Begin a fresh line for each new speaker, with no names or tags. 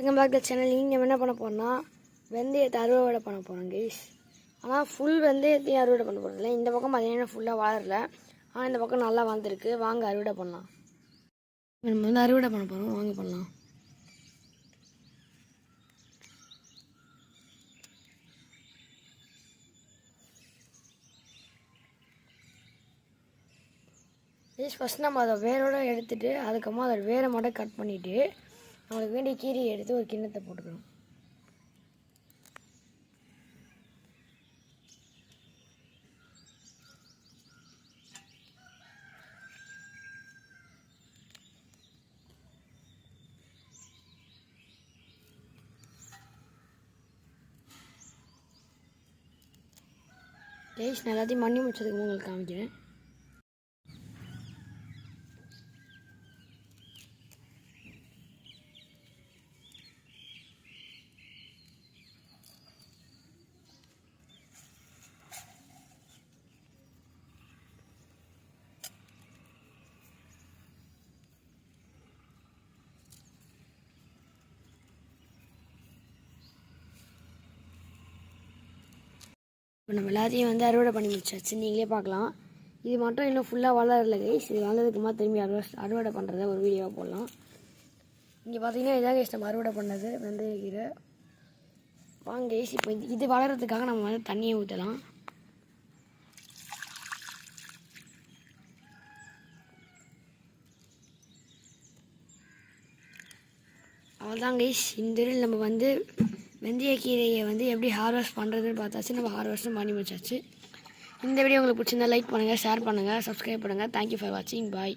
Welcome back to channel. நீங்கள் என்ன பண்ண போகிறோம்னா வெந்தயத்தை அறுவடை பண்ண போகிறோம் கைஸ். ஆனால் ஃபுல் வெந்தயத்தையும் அறுவடை பண்ண போகிறதில்ல. இந்த பக்கம் பார்த்தீங்கன்னா ஃபுல்லாக வளரல, ஆனால் இந்த பக்கம் நல்லா வளர்ந்துருக்கு. வாங்க அறுவடை பண்ணலாம். நம்ம வந்து அறுவடை பண்ண போகிறோம், வாங்க பண்ணலாம். கைஸ் ஃபஸ்ட் நம்ம அதை வேரோடு எடுத்துகிட்டு அதுக்கப்புறமா அதை வேரை மட்டும் கட் பண்ணிவிட்டு நம்மளுக்கு வேண்டிய கீரையை எடுத்து ஒரு கிண்ணத்தை போட்டுக்கணும். கைஸ் நான் எல்லாத்தையும் மண்ணி முடிச்சதுக்கு உங்களுக்கு காமிக்கிறேன். இப்போ நம்ம எல்லாத்தையும் வந்து அறுவடை பண்ணி முடிச்சாச்சு, நீங்களே பார்க்கலாம். இது மட்டும் இன்னும் ஃபுல்லாக வளரல கைஸ். இது வளர்ந்ததுக்குமா திரும்பி அறுவடை பண்ணுறத ஒரு வீடியோவாக போடலாம். இங்கே பார்த்தீங்கன்னா இதான் கைஸ் நம்ம அறுவடை பண்ணது வெந்தய கீரை. வாங்க கைஸ், இப்போ இது வளர்கிறதுக்காக நம்ம வந்து தண்ணியை ஊற்றலாம். அவ்வளோதான் கைஸ், இந்த நம்ம வந்து வெந்தயக்கீரையை வந்து எப்படி ஹார்வெஸ்ட் பண்ணுறதுன்னு பார்த்தாச்சு. நம்ம ஹார்வெஸ்ட்டும் பண்ணி முடிச்சாச்சு. இந்த வீடியோ உங்களுக்கு பிடிச்சிருந்தா லைக் பண்ணுங்கள், ஷேர் பண்ணுங்கள், சப்ஸ்கிரைப் பண்ணுங்கள். தேங்க்யூ ஃபார் வாட்சிங். பாய்.